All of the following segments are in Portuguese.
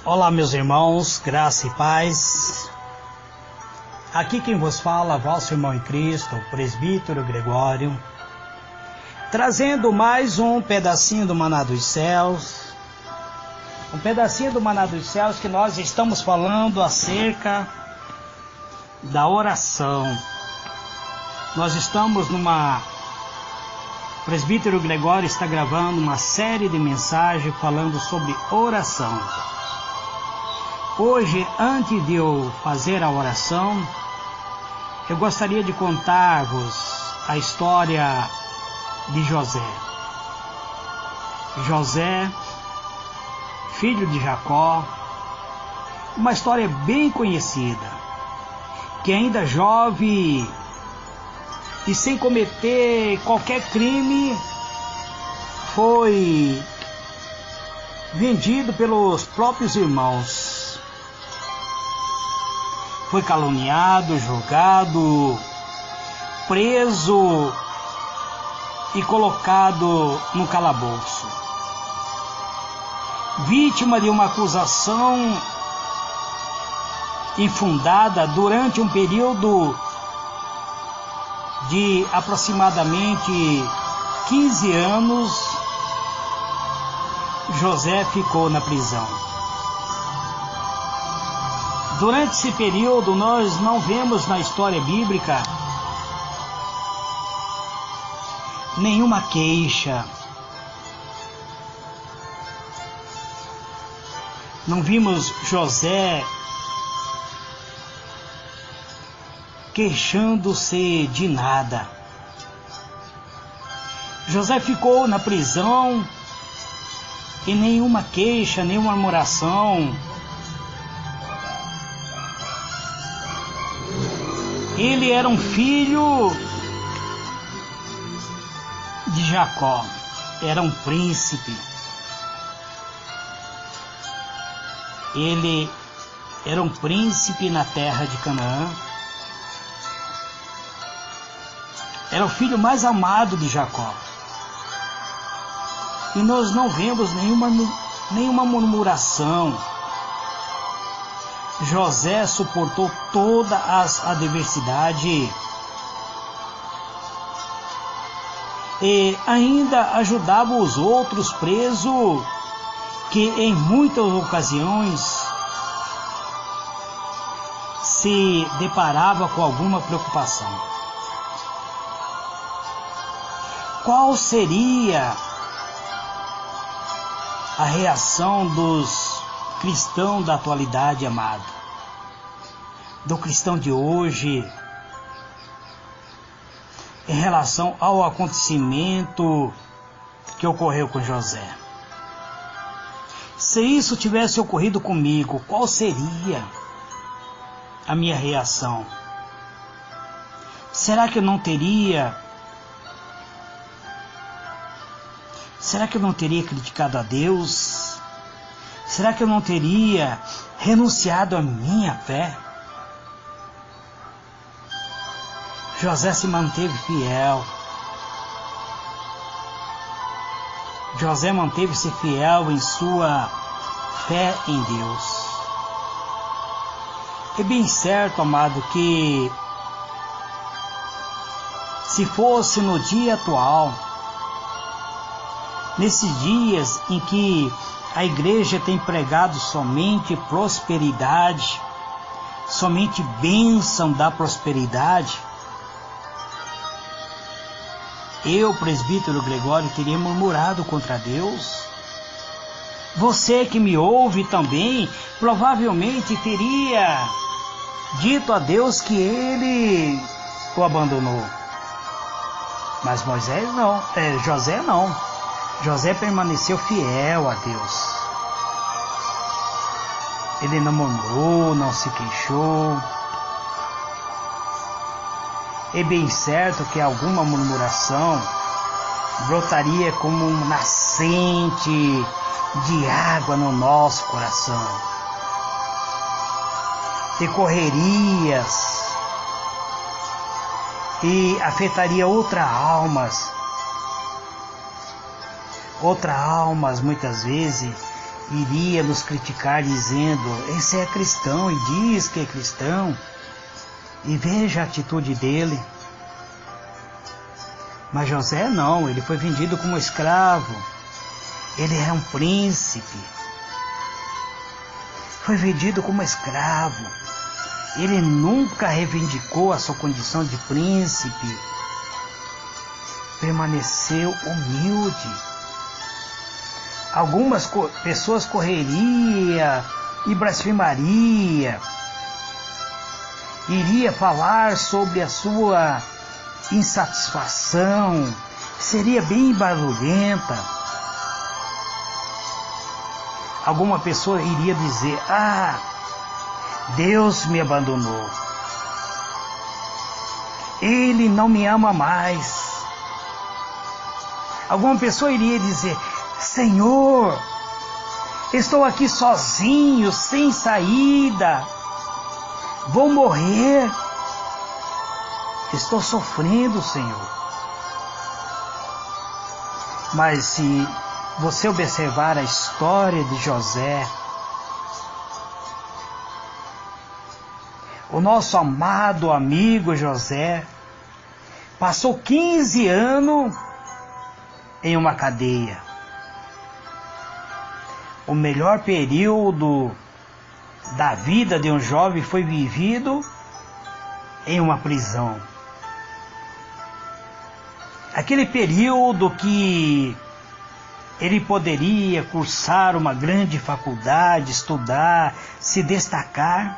Olá, meus irmãos, graça e paz. Aqui quem vos fala, vosso irmão em Cristo, o presbítero Gregório, trazendo mais um pedacinho do Maná dos Céus. Um pedacinho do Maná dos Céus que nós estamos falando acerca da oração. Nós estamos O presbítero Gregório está gravando uma série de mensagens falando sobre oração. Hoje, antes de eu fazer a oração, eu gostaria de contar-vos a história de José. José, filho de Jacó, uma história bem conhecida, que ainda jovem e sem cometer qualquer crime, foi vendido pelos próprios irmãos. Foi caluniado, julgado, preso e colocado no calabouço. Vítima de uma acusação infundada durante um período de aproximadamente 15 anos, José ficou na prisão. Durante esse período, nós não vemos na história bíblica nenhuma queixa. Não vimos José queixando-se de nada. José ficou na prisão e nenhuma queixa, nenhuma murmuração. Ele era um filho de Jacó, era um príncipe. Ele era um príncipe na terra de Canaã. Era o filho mais amado de Jacó. E nós não vemos nenhuma murmuração. José suportou toda a adversidade e ainda ajudava os outros presos que em muitas ocasiões se deparava com alguma preocupação. Qual seria a reação dos cristãos da atualidade, amado? Do cristão de hoje, em relação ao acontecimento que ocorreu com José? Se isso tivesse ocorrido comigo, qual seria a minha reação? Será que eu não teria criticado a Deus? Será que eu não teria renunciado à minha fé? José se manteve fiel. José manteve-se fiel em sua fé em Deus. É bem certo, amado, que se fosse no dia atual, nesses dias em que a igreja tem pregado somente prosperidade, somente bênção da prosperidade, eu, presbítero Gregório, teria murmurado contra Deus. Você que me ouve também, provavelmente teria dito a Deus que ele o abandonou. Mas José não. José permaneceu fiel a Deus. Ele não murmurou, não se queixou. É bem certo que alguma murmuração brotaria como um nascente de água no nosso coração. Decorrerias e afetaria outras almas muitas vezes iria nos criticar dizendo: esse é cristão e diz que é cristão, e veja a atitude dele. Mas José não, ele foi vendido como escravo, ele era um príncipe, foi vendido como escravo, ele nunca reivindicou a sua condição de príncipe, permaneceu humilde. Algumas pessoas correria e blasfemaria, iria falar sobre a sua insatisfação, seria bem barulhenta. Alguma pessoa iria dizer: ah, Deus me abandonou, Ele não me ama mais. Alguma pessoa iria dizer: Senhor, estou aqui sozinho, sem saída, vou morrer, estou sofrendo, Senhor. Mas se você observar a história de José, o nosso amado amigo José passou 15 anos em uma cadeia. O melhor período da vida de um jovem foi vivido em uma prisão. Aquele período que ele poderia cursar uma grande faculdade, estudar, se destacar.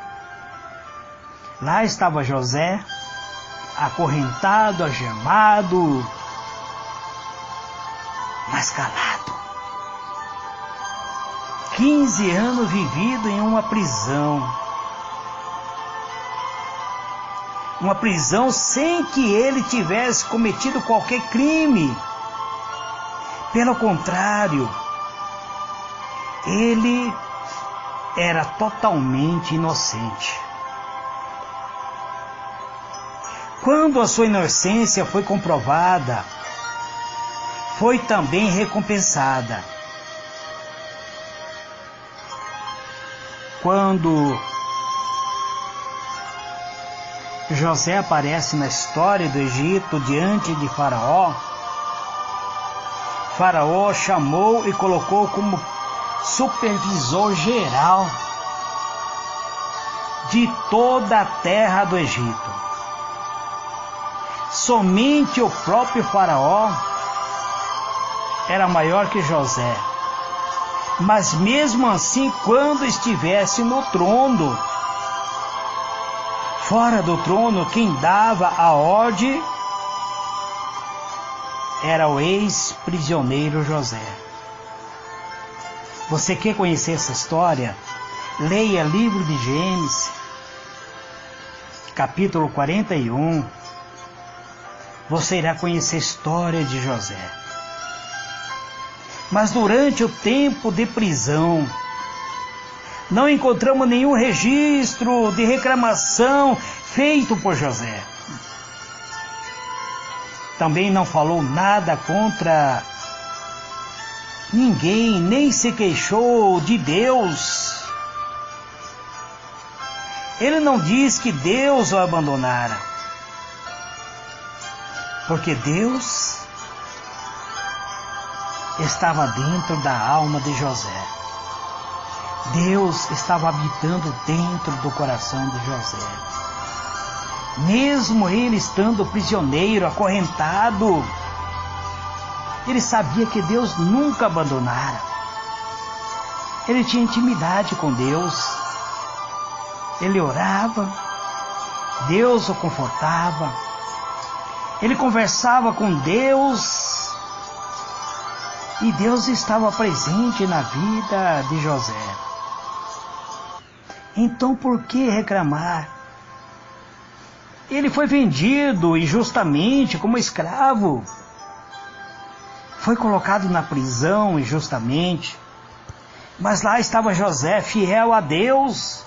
Lá estava José, acorrentado, algemado, mas calado. 15 anos vivido em uma prisão. Uma prisão sem que ele tivesse cometido qualquer crime. Pelo contrário, ele era totalmente inocente. Quando a sua inocência foi comprovada, foi também recompensada. Quando José aparece na história do Egito diante de Faraó, Faraó chamou e colocou como supervisor geral de toda a terra do Egito. Somente o próprio Faraó era maior que José. Mas mesmo assim, quando estivesse no trono, fora do trono, quem dava a ordem era o ex-prisioneiro José. Você quer conhecer essa história? Leia livro de Gênesis, capítulo 41. Você irá conhecer a história de José. Mas durante o tempo de prisão, não encontramos nenhum registro de reclamação feito por José. Também não falou nada contra ninguém, nem se queixou de Deus. Ele não diz que Deus o abandonara, porque Deus estava dentro da alma de José. Deus estava habitando dentro do coração de José. Mesmo ele estando prisioneiro, acorrentado, ele sabia que Deus nunca abandonara. Ele tinha intimidade com Deus. Ele orava, Deus o confortava. Ele conversava com Deus, e Deus estava presente na vida de José. Então por que reclamar? Ele foi vendido injustamente como escravo. Foi colocado na prisão injustamente. Mas lá estava José, fiel a Deus.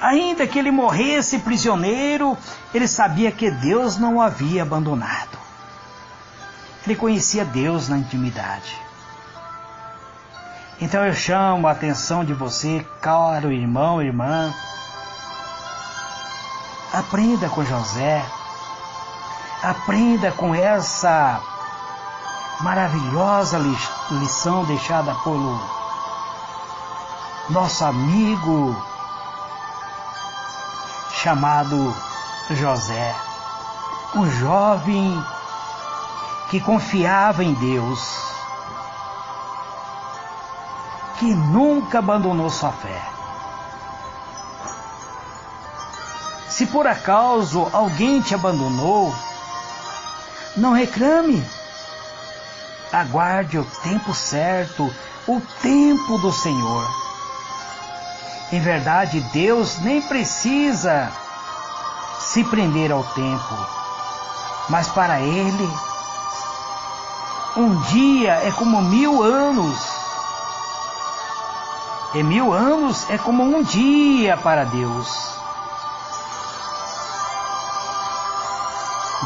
Ainda que ele morresse prisioneiro, ele sabia que Deus não o havia abandonado. Ele conhecia Deus na intimidade. Então eu chamo a atenção de você, caro irmão, irmã. Aprenda com José. Aprenda com essa maravilhosa lição deixada pelo nosso amigo chamado José. Um jovem que confiava em Deus, que nunca abandonou sua fé. Se por acaso alguém te abandonou, não reclame. Aguarde o tempo certo, o tempo do Senhor. Em verdade, Deus nem precisa se prender ao tempo, mas para Ele, um dia é como 1000 anos, e 1000 anos é como um dia para Deus.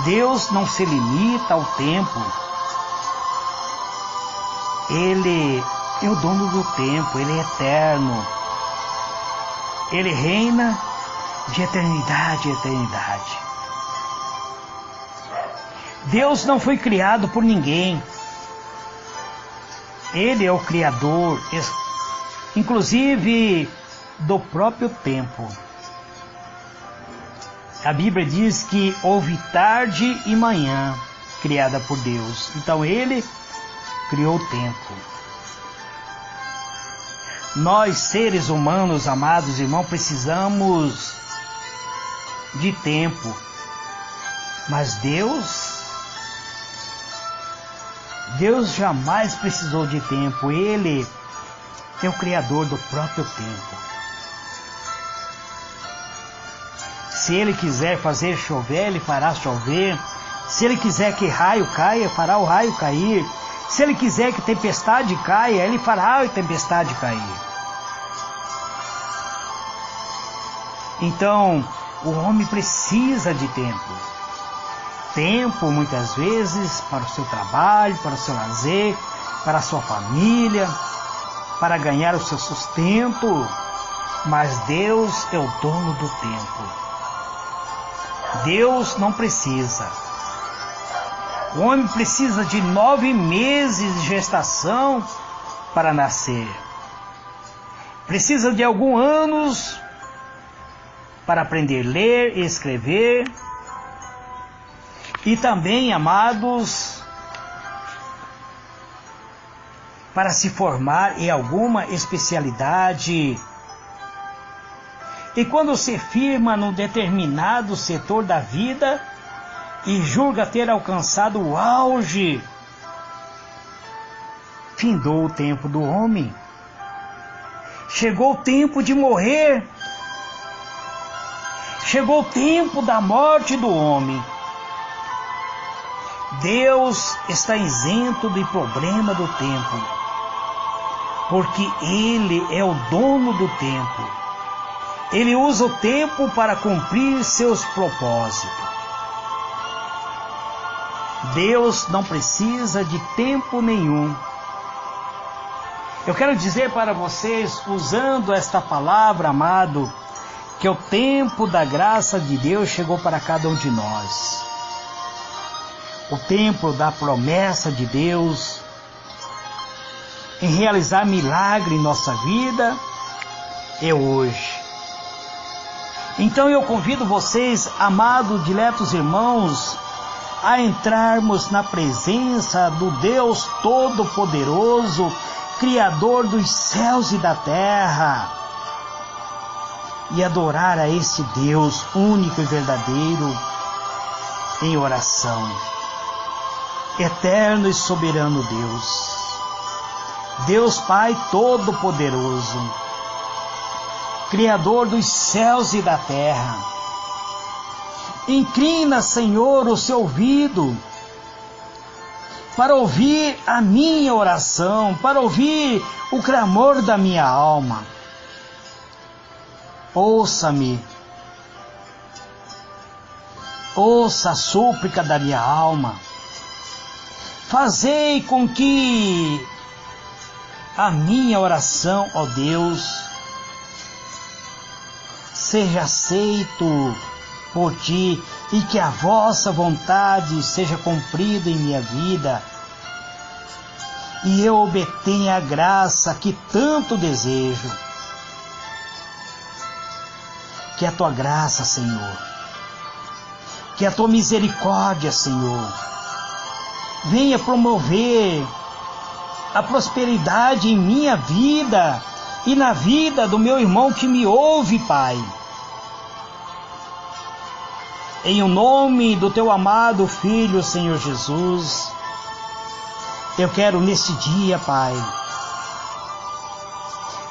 Deus não se limita ao tempo. Ele é o dono do tempo, Ele é eterno. Ele reina de eternidade a eternidade. Deus não foi criado por ninguém. Ele é o Criador, inclusive do próprio tempo. A Bíblia diz que houve tarde e manhã criada por Deus. Então Ele criou o tempo. Nós, seres humanos, amados irmãos, precisamos de tempo. Mas Deus jamais precisou de tempo. Ele é o Criador do próprio tempo. Se Ele quiser fazer chover, Ele fará chover. Se Ele quiser que raio caia, fará o raio cair. Se Ele quiser que tempestade caia, Ele fará a tempestade cair. Então, o homem precisa de tempo. Tempo, muitas vezes, para o seu trabalho, para o seu lazer, para a sua família, para ganhar o seu sustento. Mas Deus é o dono do tempo. Deus não precisa. O homem precisa de 9 meses de gestação para nascer. Precisa de alguns anos para aprender a ler e escrever. E também, amados, para se formar em alguma especialidade. E quando se firma num determinado setor da vida e julga ter alcançado o auge, findou o tempo do homem. Chegou o tempo de morrer. Chegou o tempo da morte do homem. Deus está isento do problema do tempo, porque Ele é o dono do tempo. Ele usa o tempo para cumprir seus propósitos. Deus não precisa de tempo nenhum. Eu quero dizer para vocês, usando esta palavra, amado, que o tempo da graça de Deus chegou para cada um de nós. O tempo da promessa de Deus em realizar milagre em nossa vida é hoje. Então eu convido vocês, amados, diletos irmãos, a entrarmos na presença do Deus Todo-Poderoso, Criador dos céus e da terra, e adorar a esse Deus único e verdadeiro em oração. Eterno e soberano Deus, Deus Pai Todo-Poderoso, Criador dos céus e da terra, inclina, Senhor, o seu ouvido para ouvir a minha oração, para ouvir o clamor da minha alma. Ouça-me, ouça a súplica da minha alma. Fazei com que a minha oração, ó Deus, seja aceito por Ti e que a vossa vontade seja cumprida em minha vida e eu obtenha a graça que tanto desejo. Que a Tua graça, Senhor, que a Tua misericórdia, Senhor, venha promover a prosperidade em minha vida e na vida do meu irmão que me ouve, Pai. Em o nome do Teu amado Filho, Senhor Jesus, eu quero nesse dia, Pai,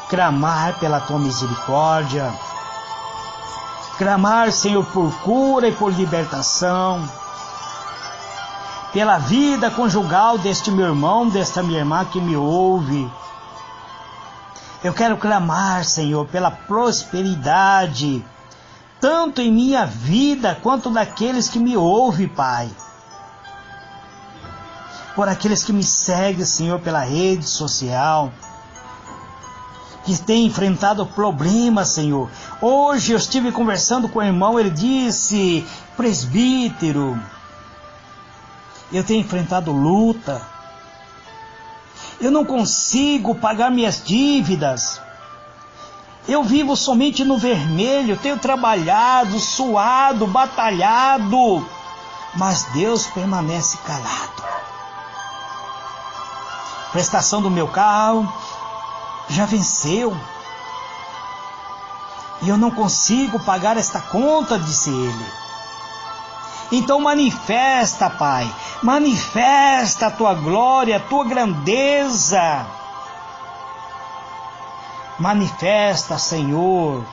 clamar pela Tua misericórdia, clamar, Senhor, por cura e por libertação, pela vida conjugal deste meu irmão, desta minha irmã que me ouve. Eu quero clamar, Senhor, pela prosperidade, tanto em minha vida quanto daqueles que me ouvem, Pai. Por aqueles que me seguem, Senhor, pela rede social, que têm enfrentado problemas, Senhor. Hoje eu estive conversando com o irmão, ele disse: presbítero, eu tenho enfrentado luta, eu não consigo pagar minhas dívidas, eu vivo somente no vermelho, tenho trabalhado, suado, batalhado, mas Deus permanece calado. Prestação do meu carro já venceu, e eu não consigo pagar esta conta, disse ele. Então manifesta, Pai, manifesta a Tua glória, a Tua grandeza. Manifesta, Senhor,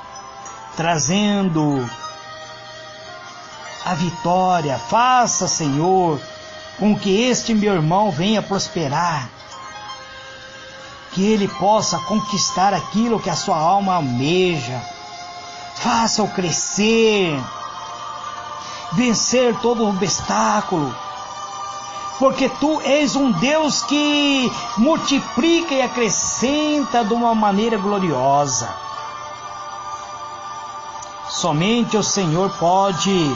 trazendo a vitória. Faça, Senhor, com que este meu irmão venha prosperar, que ele possa conquistar aquilo que a sua alma almeja. Faça-o crescer, vencer todo obstáculo, porque Tu és um Deus que multiplica e acrescenta de uma maneira gloriosa. Somente o Senhor pode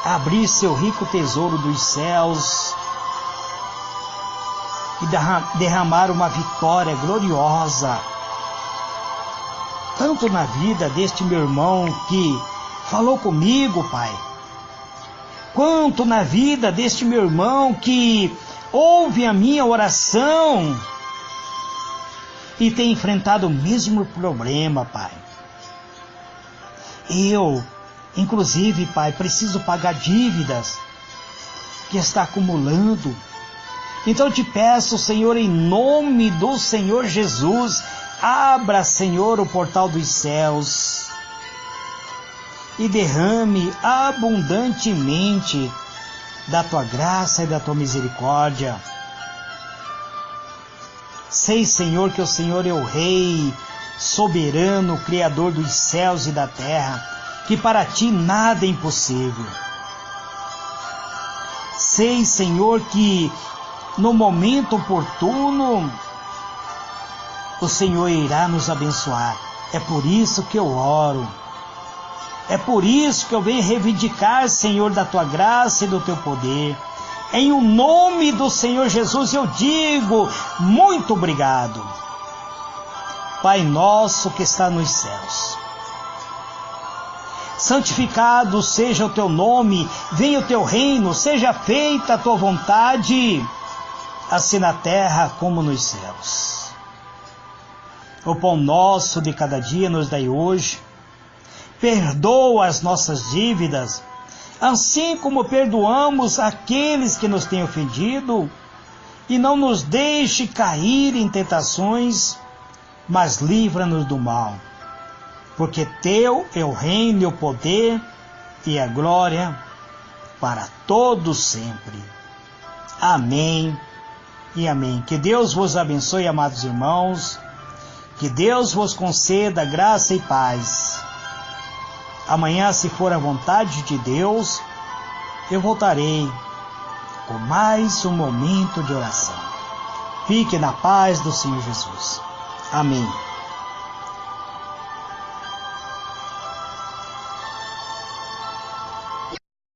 abrir seu rico tesouro dos céus e derramar uma vitória gloriosa, tanto na vida deste meu irmão que falou comigo, Pai, quanto na vida deste meu irmão que ouve a minha oração e tem enfrentado o mesmo problema, Pai. Eu, inclusive, Pai, preciso pagar dívidas que está acumulando. Então te peço, Senhor, em nome do Senhor Jesus, abra, Senhor, o portal dos céus e derrame abundantemente da Tua graça e da Tua misericórdia. Sei, Senhor, que o Senhor é o Rei, soberano, Criador dos céus e da terra, que para Ti nada é impossível. Sei, Senhor, que no momento oportuno o Senhor irá nos abençoar. É por isso que eu oro. É por isso que eu venho reivindicar, Senhor, da Tua graça e do Teu poder. Em o nome do Senhor Jesus eu digo muito obrigado. Pai nosso que está nos céus, santificado seja o Teu nome, venha o Teu reino, seja feita a Tua vontade, assim na terra como nos céus. O pão nosso de cada dia nos dai hoje. Perdoa as nossas dívidas, assim como perdoamos aqueles que nos têm ofendido, e não nos deixe cair em tentações, mas livra-nos do mal. Porque Teu é o reino, e o poder e a glória para todos sempre. Amém e amém. Que Deus vos abençoe, amados irmãos. Que Deus vos conceda graça e paz. Amanhã, se for a vontade de Deus, eu voltarei com mais um momento de oração. Fique na paz do Senhor Jesus. Amém.